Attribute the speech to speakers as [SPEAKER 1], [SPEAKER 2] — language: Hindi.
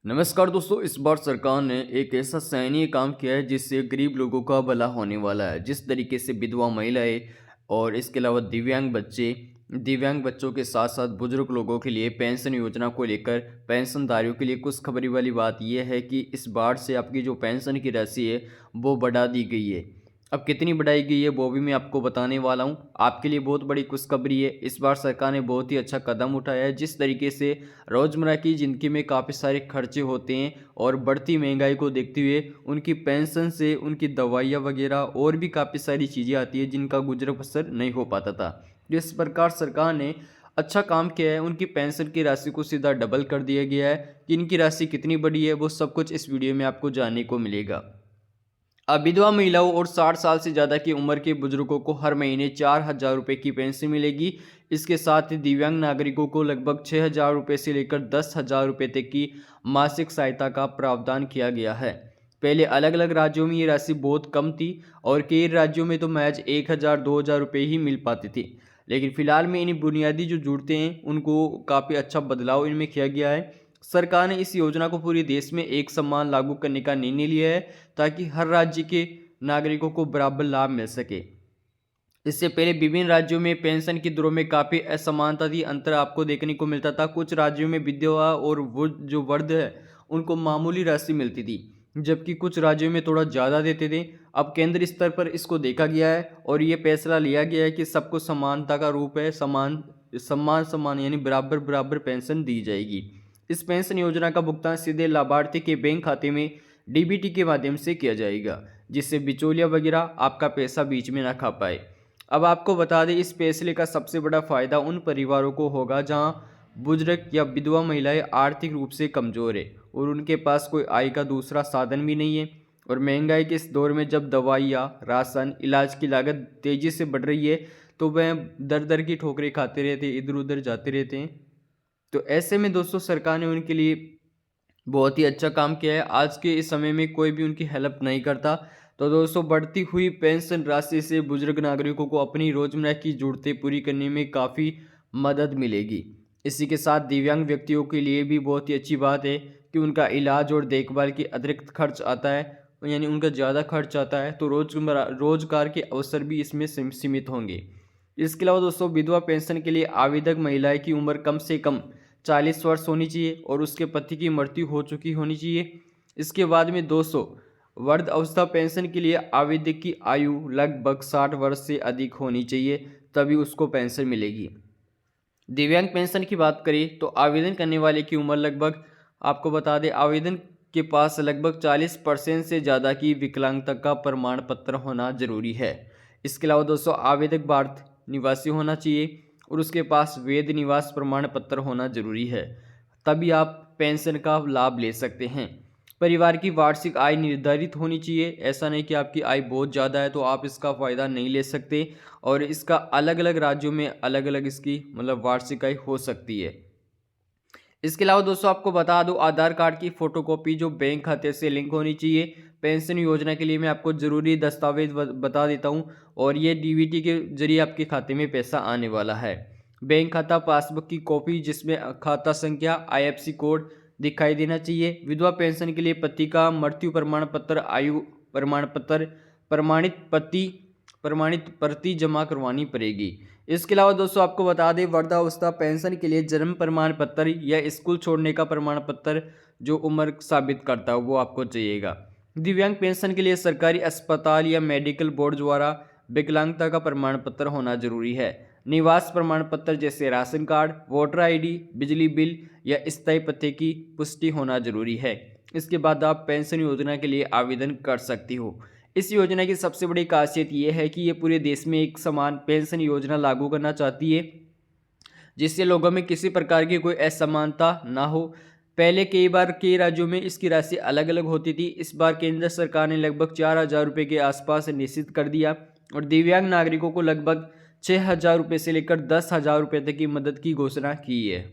[SPEAKER 1] नमस्कार दोस्तों, इस बार सरकार ने एक ऐसा सराहनीय काम किया है जिससे गरीब लोगों का भला होने वाला है। जिस तरीके से विधवा महिलाएं और इसके अलावा दिव्यांग बच्चों के साथ साथ बुजुर्ग लोगों के लिए पेंशन योजना को लेकर पेंशनधारियों के लिए खुशखबरी वाली बात यह है कि इस बार से आपकी जो पेंशन की राशि है वो बढ़ा दी गई है। अब कितनी बढ़ाई गई है वो भी मैं आपको बताने वाला हूँ। आपके लिए बहुत बड़ी खुशखबरी है। इस बार सरकार ने बहुत ही अच्छा कदम उठाया है। जिस तरीके से रोज़मर्रा की ज़िंदगी में काफ़ी सारे खर्चे होते हैं और बढ़ती महंगाई को देखते हुए उनकी पेंशन से उनकी दवाइयाँ वगैरह और भी काफ़ी सारी चीज़ें आती है जिनका गुजर बसर नहीं हो पाता था। जिस प्रकार सरकार ने अच्छा काम किया है, उनकी पेंशन की राशि को सीधा डबल कर दिया गया है। कि इनकी राशि कितनी बड़ी है वो सब कुछ इस वीडियो में आपको जानने को मिलेगा। अब विधवा महिलाओं और 60 साल से ज़्यादा की उम्र के बुजुर्गों को हर महीने 4,000 रुपये की पेंशन मिलेगी। इसके साथ ही दिव्यांग नागरिकों को लगभग 6,000 रुपये से लेकर 10,000 रुपये तक की मासिक सहायता का प्रावधान किया गया है। पहले अलग अलग राज्यों में ये राशि बहुत कम थी और कई राज्यों में तो महज 1,000 2,000 रुपये ही मिल पाती थी। लेकिन फिलहाल में इन बुनियादी जो जरूरतें हैं उनको काफ़ी अच्छा बदलाव इनमें किया गया है। सरकार ने इस योजना को पूरे देश में एक समान लागू करने का निर्णय लिया है ताकि हर राज्य के नागरिकों को बराबर लाभ मिल सके। इससे पहले विभिन्न राज्यों में पेंशन की दरों में काफ़ी असमानता थी, अंतर आपको देखने को मिलता था। कुछ राज्यों में विधवा और वो जो वर्ग है उनको मामूली राशि मिलती थी, जबकि कुछ राज्यों में थोड़ा ज़्यादा देते थे। अब केंद्र स्तर पर इसको देखा गया है और ये फैसला लिया गया है कि सबको समानता का रूप है, समान सम्मान समान यानी बराबर बराबर पेंशन दी जाएगी। इस पेंशन योजना का भुगतान सीधे लाभार्थी के बैंक खाते में डीबीटी के माध्यम से किया जाएगा, जिससे बिचौलिया वगैरह आपका पैसा बीच में ना खा पाए। अब आपको बता दें, इस फैसले का सबसे बड़ा फायदा उन परिवारों को होगा जहां बुजुर्ग या विधवा महिलाएं आर्थिक रूप से कमजोर है और उनके पास कोई आय का दूसरा साधन भी नहीं है। और महंगाई के इस दौर में जब दवाइयाँ, राशन, इलाज की लागत तेजी से बढ़ रही है तो वह दर दर की ठोकरें खाते रहते हैं, इधर उधर जाते रहते हैं। तो ऐसे में दोस्तों सरकार ने उनके लिए बहुत ही अच्छा काम किया है। आज के इस समय में कोई भी उनकी हेल्प नहीं करता। तो दोस्तों बढ़ती हुई पेंशन राशि से बुजुर्ग नागरिकों को अपनी रोजमर्रा की ज़रूरतें पूरी करने में काफ़ी मदद मिलेगी। इसी के साथ दिव्यांग व्यक्तियों के लिए भी बहुत ही अच्छी बात है कि उनका इलाज और देखभाल की अतिरिक्त खर्च आता है, यानी उनका ज़्यादा खर्च आता है तो रोजगार के अवसर भी इसमें सीमित होंगे। इसके अलावा दोस्तों विधवा पेंशन के लिए आवेदक महिलाएं की उम्र कम से कम 40 वर्ष होनी चाहिए और उसके पति की मृत्यु हो चुकी होनी चाहिए। इसके बाद में 200 वृद्ध अवस्था पेंशन के लिए आवेदक की आयु लगभग 60 वर्ष से अधिक होनी चाहिए, तभी उसको पेंशन मिलेगी। दिव्यांग पेंशन की बात करें तो आवेदन करने वाले की उम्र लगभग, आपको बता दें, आवेदन के पास लगभग 40% से ज़्यादा की विकलांगता का प्रमाण पत्र होना जरूरी है। इसके अलावा दोस्तों आवेदक भारत निवासी होना चाहिए और उसके पास वैध निवास प्रमाण पत्र होना जरूरी है, तभी आप पेंशन का लाभ ले सकते हैं। परिवार की वार्षिक आय निर्धारित होनी चाहिए। ऐसा नहीं कि आपकी आय बहुत ज़्यादा है तो आप इसका फ़ायदा नहीं ले सकते, और इसका अलग अलग राज्यों में अलग अलग इसकी मतलब वार्षिक आय हो सकती है। इसके अलावा दोस्तों आपको बता दूं, आधार कार्ड की फोटोकॉपी जो बैंक खाते से लिंक होनी चाहिए। पेंशन योजना के लिए मैं आपको ज़रूरी दस्तावेज बता देता हूं, और ये डीबीटी के जरिए आपके खाते में पैसा आने वाला है। बैंक खाता पासबुक की कॉपी जिसमें खाता संख्या, आईएफएससी कोड दिखाई देना चाहिए। विधवा पेंशन के लिए पति का मृत्यु प्रमाण पत्र, आयु प्रमाण पत्र, प्रमाणित पति प्रमाणित प्रति जमा करवानी पड़ेगी। इसके अलावा दोस्तों आपको बता दें, वृद्धावस्था पेंशन के लिए जन्म प्रमाण पत्र या स्कूल छोड़ने का प्रमाण पत्र जो उम्र साबित करता है वो आपको चाहिएगा। दिव्यांग पेंशन के लिए सरकारी अस्पताल या मेडिकल बोर्ड द्वारा विकलांगता का प्रमाण पत्र होना जरूरी है। निवास प्रमाण पत्र जैसे राशन कार्ड, वोटर आईडी, बिजली बिल या स्थायी पते की पुष्टि होना जरूरी है। इसके बाद आप पेंशन योजना के लिए आवेदन कर सकती हो। इस योजना की सबसे बड़ी खासियत ये है कि ये पूरे देश में एक समान पेंशन योजना लागू करना चाहती है, जिससे लोगों में किसी प्रकार की कोई असमानता ना हो। पहले कई राज्यों में इसकी राशि अलग अलग होती थी। इस बार केंद्र सरकार ने लगभग 4,000 रुपये के आसपास निश्चित कर दिया और दिव्यांग नागरिकों को लगभग 6,000 रुपये से लेकर 10,000 रुपये तक की मदद की घोषणा की है।